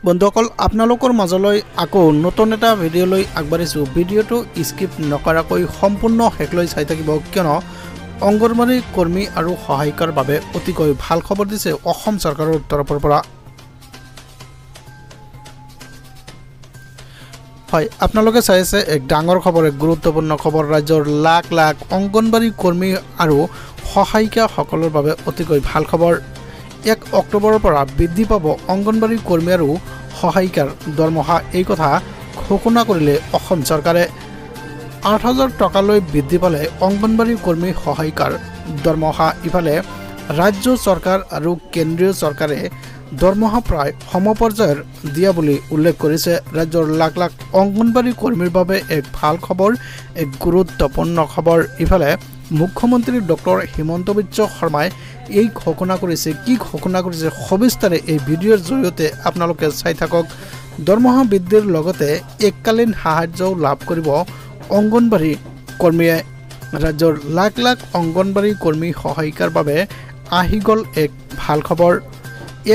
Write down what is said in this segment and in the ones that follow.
বন্ধুসকল আপোনালোকৰ মাজলৈ আকৌ নতুন এটা ভিডিঅ' লৈ আগবাঢ়িছো। ভিডিঅ'টো স্কিপ নকৰাকৈ সম্পূৰ্ণ শেষলৈ চাই থাকিব, কিয়নো অংগনবাড়ী কৰ্মী আৰু সহায়িকাৰ বাবে অতিকৈ ভাল খবৰ দিছে অসম চৰকাৰৰ তৰফৰ পৰা। হয়, আপোনালোকে চাই আছে এক ডাঙৰ খবৰ, এক গুৰুত্বপূৰ্ণ খবৰ। ৰাজ্যৰ লাখ লাখ অংগনবাড়ী কৰ্মী আৰু সহায়িকাসকলৰ বাবে অতিকৈ ভাল খবৰ। 1 অক্টোবৰৰ পৰা বৃদ্ধি পাব অংগনবাড়ী কৰ্মী আৰু সহায়িকাৰ দৰমহা। এই কথা ঘোষণা কৰিলে অসম চৰকাৰে। 8,000 টকালৈ বৃদ্ধি পালে অংগনবাড়ী কৰ্মী সহায়িকাৰ দৰমহা। ইফালে ৰাজ্য চৰকাৰ আৰু কেন্দ্ৰীয় চৰকাৰে দৰমহা প্ৰায় সমপৰ্যায়ৰ দিয়া বুলি উল্লেখ কৰিছে। ৰাজ্যৰ লাখ লাখ অংগনবাড়ী কৰ্মীৰ বাবে এক ভাল খবৰ, এক গুৰুত্বপূৰ্ণ খবৰ। ইফালে মুখ্যমন্ত্ৰী ডক্টৰ হিমন্ত বিশ্ব শৰ্মাই এই ঘোষণা কৰিছে। কি ঘোষণা কৰিছে সবিস্তাৰে এই ভিডিঅ'ৰ জৰিয়তে আপোনালোকে চাই থাকক। দৰমহা বৃদ্ধিৰ লগতে এককালীন সাহায্যও লাভ কৰিব অংগনবাড়ী কৰ্মীয়ে। ৰাজ্যৰ লাখ লাখ অংগনবাড়ী কৰ্মী সহায়িকাৰ বাবে আহি গ'ল এক ভাল খবৰ।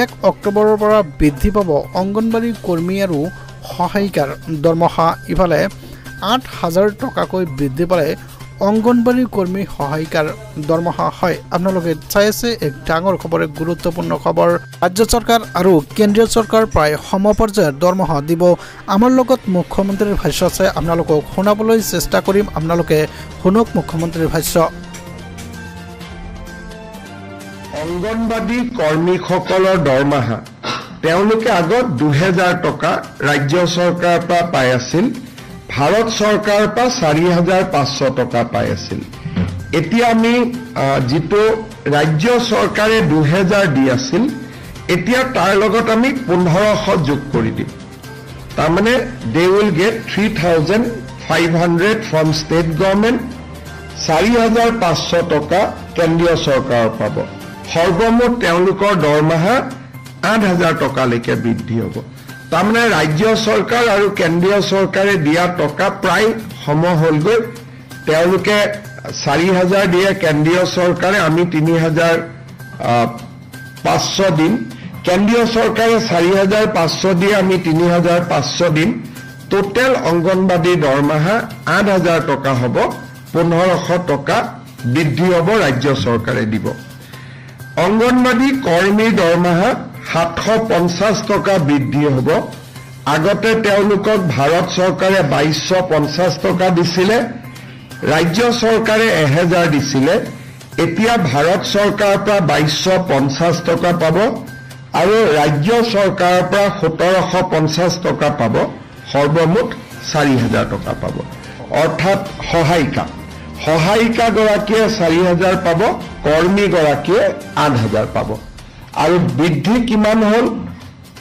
1 অক্টোবৰৰ পৰা বৃদ্ধি পাব অংগনবাড়ী কৰ্মী আৰু সহায়িকাৰ দৰমহা। ইফালে 8,000 টকাকৈ বৃদ্ধি পালে অংগনবাড়ী কৰ্মী সহায়িকাৰ দৰমহা। হয়, আপোনালোকে চাই আছে এক ডাঙৰ খবৰ, এক গুৰুত্বপূৰ্ণ খবৰ। ৰাজ্য চৰকাৰ আৰু কেন্দ্ৰীয় চৰকাৰ প্ৰায় সমপৰ্যায়ৰ দৰমহা দিব। আমাৰ লগত মুখ্যমন্ত্ৰীৰ ভাষ্য আছে, আপোনালোকক শুনাবলৈ চেষ্টা কৰিম। আপোনালোকে শুনক মুখ্যমন্ত্ৰীৰ ভাষ্য। অংগনবাড়ী কৰ্মীসকলৰ দৰমহা তেওঁলোকে আগত 2,000 টকা ৰাজ্য চৰকাৰৰ পৰা পাই আছিল, ভাৰত চৰকাৰৰ পৰা 4,500 টকা পাই আছিল। এতিয়া আমি যিটো ৰাজ্য চৰকাৰে 2,000 দি আছিল, এতিয়া তাৰ লগত আমি 1,500 যোগ কৰি দিম। তাৰমানে they will get 3,500 from state government, 4,500 টকা কেন্দ্ৰীয় চৰকাৰৰ পাব। সৰ্বমুঠ তেওঁলোকৰ দৰমহা 8,000 টকালৈকে বৃদ্ধি হ'ব। তাৰমানে ৰাজ্য চৰকাৰ আৰু কেন্দ্ৰীয় চৰকাৰে দিয়া টকা প্ৰায় সম হ'লগৈ। তেওঁলোকে 4,000 দিয়ে কেন্দ্ৰীয় চৰকাৰে, আমি 3,500 দিম। কেন্দ্ৰীয় চৰকাৰে 4,500 দিয়ে, আমি 3,500 দিম। টোটেল অংগনবাড়ী দৰমহা 8,000 টকা হ'ব। 1,500 টকা বৃদ্ধি হ'ব, ৰাজ্য চৰকাৰে দিব। অংগনবাড়ী কৰ্মীৰ দৰমহা 750 টকা বৃদ্ধি হ'ব। আগতে তেওঁলোকক ভাৰত চৰকাৰে 2,250 টকা দিছিলে, ৰাজ্য চৰকাৰে 1,000 দিছিলে। এতিয়া ভাৰত চৰকাৰৰ পৰা 2,250 টকা পাব আৰু ৰাজ্য চৰকাৰৰ পৰা 1,750 টকা পাব। সৰ্বমুঠ 4,000 টকা পাব। অৰ্থাৎ সহায়িকাগৰাকীয়ে 4,000 পাব, কৰ্মীগৰাকীয়ে 8,000 পাব। আৰু বৃদ্ধি কিমান হ'ল?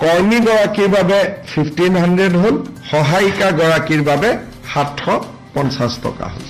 কৰ্মীগৰাকীৰ বাবে 1,500 হ'ল, সহায়িকাগৰাকীৰ বাবে 750 টকা হ'ল।